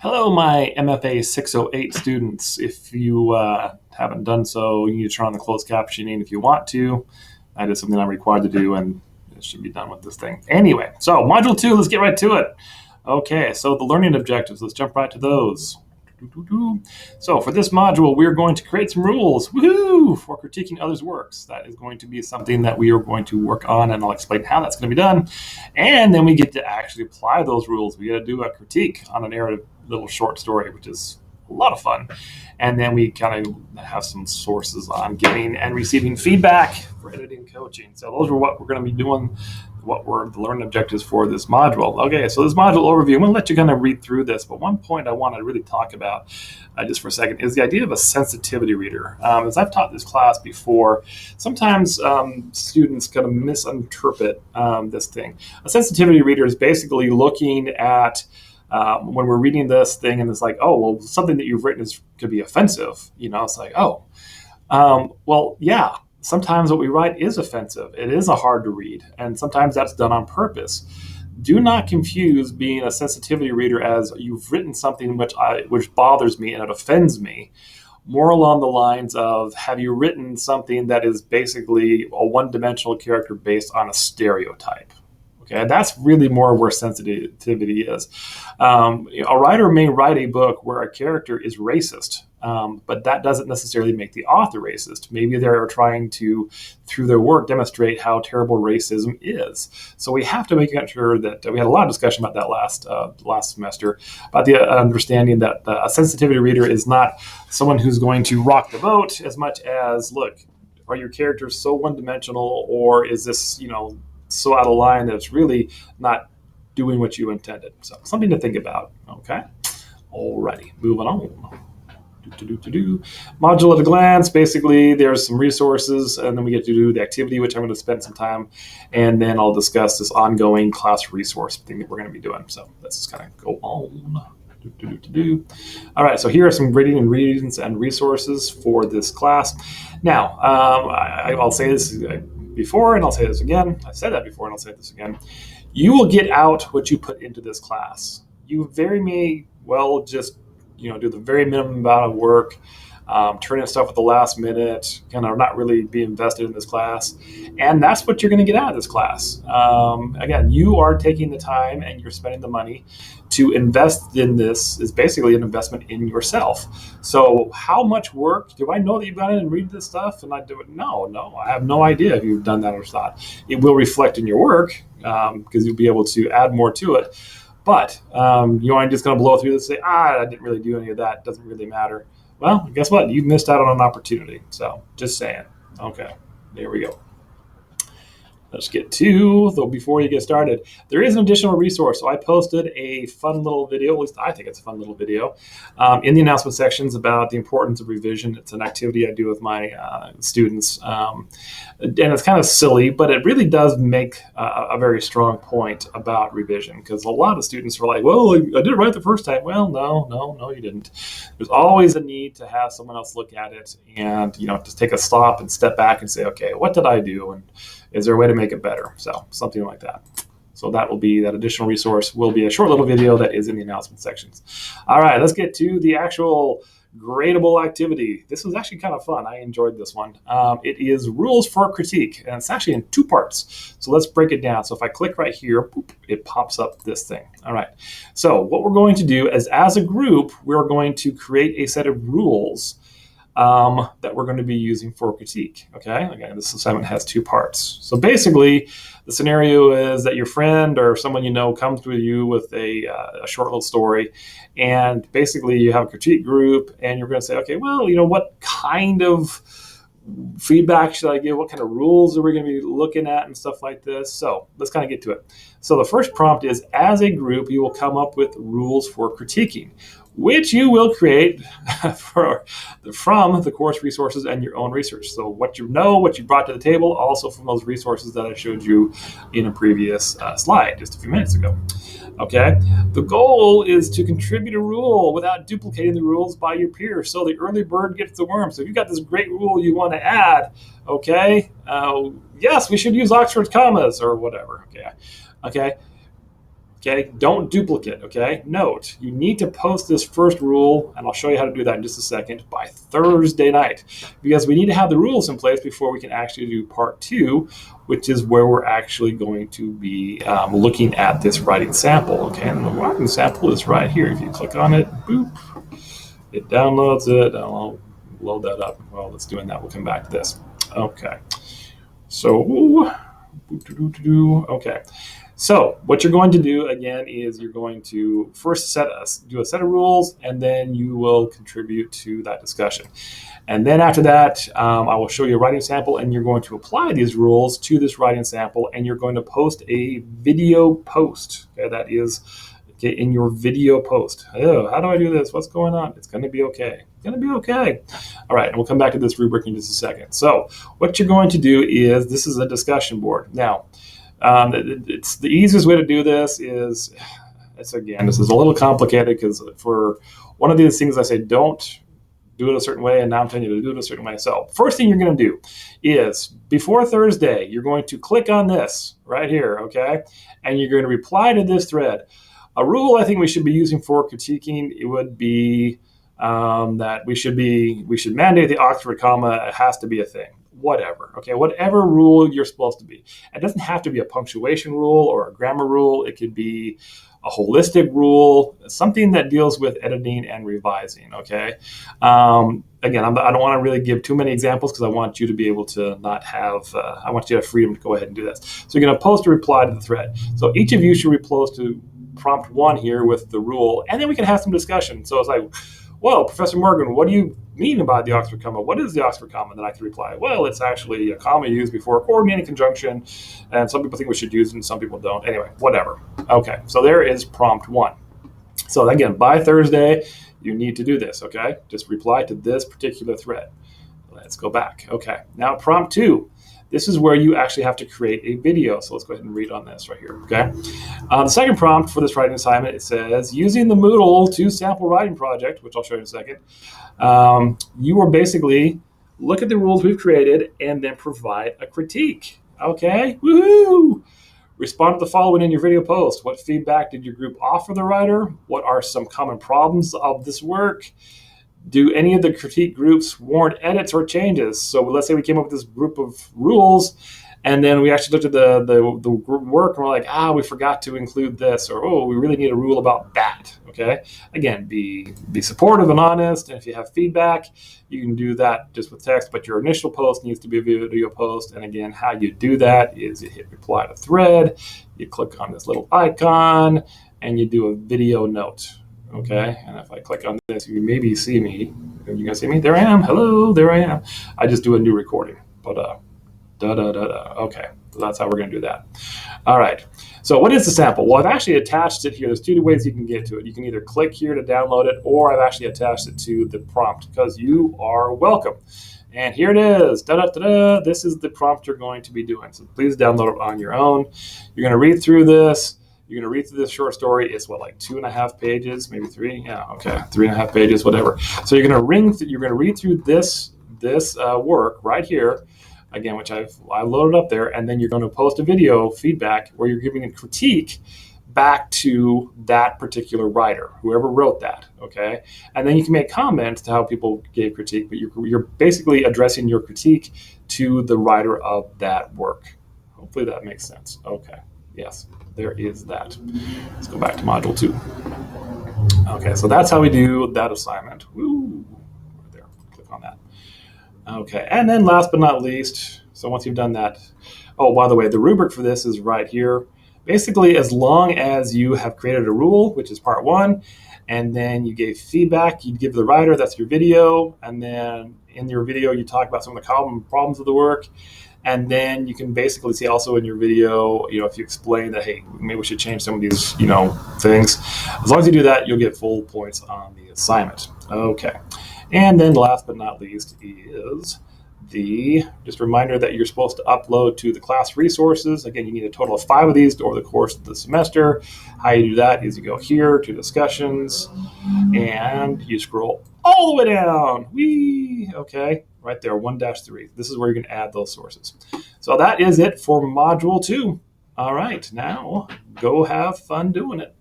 Hello, my MFA 608 students. If you haven't done so, you need to turn on the closed captioning if you want to. That is something I'm required to do, and it should be done with this thing. Anyway, so Module 2, let's get right to it. Okay, so the learning objectives, let's jump right to those. So for this module, we're going to create some rules, woohoo, for critiquing others' works. That is going to be something that we are going to work on, and I'll explain how that's going to be done. And then we get to actually apply those rules. We got to do a critique on a narrative little short story, which is a lot of fun. And then we kind of have some sources on giving and receiving feedback for editing coaching. So those are what we're going to be doing, what were the learning objectives for this module. Okay, so this module overview, I'm going to let you kind of read through this, but one point I want to really talk about just for a second is the idea of a sensitivity reader. As I've taught this class before, sometimes students kind of misinterpret this thing. A sensitivity reader is basically looking at when we're reading this thing and it's like, oh, well, something that you've written could be offensive. It's like, oh, well, yeah. Sometimes what we write is offensive. It is hard to read, and sometimes that's done on purpose. Do not confuse being a sensitivity reader as you've written something which bothers me and it offends me. More along the lines of, have you written something that is basically a one-dimensional character based on a stereotype? Okay, that's really more where sensitivity is. A writer may write a book where a character is racist, but that doesn't necessarily make the author racist. Maybe they're trying to, through their work, demonstrate how terrible racism is. So we have to make sure that we had a lot of discussion about that last semester, about the understanding that a sensitivity reader is not someone who's going to rock the boat as much as, look, are your characters so one-dimensional, or is this, so out of line that it's really not doing what you intended? So something to think about. Okay. Alrighty, moving on. Module at a glance. Basically, there's some resources, and then we get to do the activity, which I'm going to spend some time, and then I'll discuss this ongoing class resource thing that we're going to be doing. So let's just kind of go on. All right, so here are some grading and readings and resources for this class. Now, I'll say this before, and I'll say this again. I said that before, and I'll say this again. You will get out what you put into this class. You very may well just do the very minimum amount of work, turn in stuff at the last minute, kind of not really be invested in this class. And that's what you're going to get out of this class. Again, you are taking the time and you're spending the money to invest in this. Is basically an investment in yourself. So how much work do I know that you've gone in and read this stuff and I do it? No, I have no idea if you've done that or not. It will reflect in your work because you'll be able to add more to it. But you aren't just going to blow through this and say, I didn't really do any of that. It doesn't really matter. Well, guess what? You missed out on an opportunity. So just saying. Okay, there we go. Let's get to, though before you get started, there is an additional resource. So I posted a fun little video, at least I think it's a fun little video, in the announcement sections about the importance of revision. It's an activity I do with my students. And it's kind of silly, but it really does make a very strong point about revision, because a lot of students are like, well, I did it right the first time. Well, no, you didn't. There's always a need to have someone else look at it and, just take a stop and step back and say, okay, what did I do? And is there a way to make it better? So something like that. So that additional resource will be a short little video that is in the announcement sections. All right, let's get to the actual gradable activity. This was actually kind of fun. I enjoyed this one. It is rules for critique, and it's actually in two parts. So let's break it down. So if I click right here, boop, it pops up this thing. All right. So what we're going to do is, as a group, we're going to create a set of rules that we're going to be using for critique. Okay, again, this assignment has two parts. So basically, the scenario is that your friend or someone comes to you with a short little story, and basically you have a critique group, and you're going to say, okay, well, what kind of feedback should I give? What kind of rules are we going to be looking at and stuff like this? So let's kind of get to it. So the first prompt is, as a group, you will come up with rules for critiquing, which you will create from the course resources and your own research. So what you brought to the table, also from those resources that I showed you in a previous slide just a few minutes ago. Okay, the goal is to contribute a rule without duplicating the rules by your peers. So the early bird gets the worm. So if you've got this great rule you want to add, okay, yes, we should use Oxford commas or whatever. Okay. Okay, don't duplicate, okay? Note, you need to post this first rule, and I'll show you how to do that in just a second, by Thursday night, because we need to have the rules in place before we can actually do part 2, which is where we're actually going to be looking at this writing sample, okay? And the writing sample is right here. If you click on it, boop, it downloads it. I'll load that up. Well, it's doing that. We'll come back to this. Okay, so, okay. So what you're going to do again is you're going to first do a set of rules, and then you will contribute to that discussion. And then after that, I will show you a writing sample, and you're going to apply these rules to this writing sample, and you're going to post a video post. Okay, that is in your video post. Oh, how do I do this? What's going on? It's going to be okay. It's going to be okay. All right, and we'll come back to this rubric in just a second. So what you're going to do is, this is a discussion board. Now, it's the easiest way to do this is, this is a little complicated, because for one of these things I say don't do it a certain way, and now I'm telling you to do it a certain way. So first thing you're going to do is, before Thursday, you're going to click on this right here, okay? And you're going to reply to this thread. A rule I think we should be using for critiquing, it would be that we should mandate the Oxford comma. It has to be a thing. Whatever, okay, whatever rule you're supposed to be. It doesn't have to be a punctuation rule or a grammar rule. It could be a holistic rule, something that deals with editing and revising, okay? Again, I don't want to really give too many examples, because I want you to be able to not have, I want you to have freedom to go ahead and do this. So you're going to post a reply to the thread. So each of you should reply to prompt 1 here with the rule, and then we can have some discussion. So it's like, well, Professor Morgan, what do you mean by the Oxford comma? What is the Oxford comma? Then I can reply, well, it's actually a comma used before a coordinating conjunction, and some people think we should use it and some people don't. Anyway, whatever. Okay, so there is prompt 1. So again, by Thursday, you need to do this, okay? Just reply to this particular thread. Let's go back. Okay, now prompt 2. This is where you actually have to create a video. So let's go ahead and read on this right here, okay? The second prompt for this writing assignment, it says, using the Moodle 2 sample writing project, which I'll show you in a second, you will basically look at the rules we've created and then provide a critique, okay? Woohoo! Respond to the following in your video post. What feedback did your group offer the writer? What are some common problems of this work? Do any of the critique groups warrant edits or changes? So let's say we came up with this group of rules, and then we actually looked at the work, and we're like, we forgot to include this, or, oh, we really need a rule about that, okay? Again, be supportive and honest, and if you have feedback, you can do that just with text, but your initial post needs to be a video post, and again, how you do that is you hit reply to thread, you click on this little icon, and you do a video note. Okay, and if I click on this, you maybe see me. Are you gonna see me? There I am. Hello, there I am. I just do a new recording. But Okay, so that's how we're gonna do that. All right. So what is the sample? Well, I've actually attached it here. There's 2 ways you can get to it. You can either click here to download it, or I've actually attached it to the prompt, because you are welcome. And here it is. This is the prompt you're going to be doing. So please download it on your own. You're gonna read through this. You're going to read through this short story. It's like 2.5 pages, maybe 3. Yeah, okay, 3.5 pages, whatever. So you're going to read through this work right here, again, which I loaded up there, and then you're going to post a video feedback where you're giving a critique back to that particular writer, whoever wrote that, okay? And then you can make comments to how people gave critique, but you're basically addressing your critique to the writer of that work. Hopefully that makes sense. Okay, yes. There is that. Let's go back to module 2. Okay, so that's how we do that assignment. Woo, right there, click on that. Okay, and then last but not least, so once you've done that, oh, by the way, the rubric for this is right here. Basically, as long as you have created a rule, which is part 1, and then you gave feedback, you'd give the writer, that's your video, and then in your video, you talk about some of the common problems of the work. And then you can basically see also in your video, if you explain that, hey, maybe we should change some of these, things. As long as you do that, you'll get full points on the assignment. Okay. And then last but not least is just a reminder that you're supposed to upload to the class resources. Again, you need a total of 5 of these over the course of the semester. How you do that is you go here to discussions, and you scroll all the way down. Whee! Okay, right there, 1-3. This is where you're going to add those sources. So that is it for Module 2. All right, now go have fun doing it.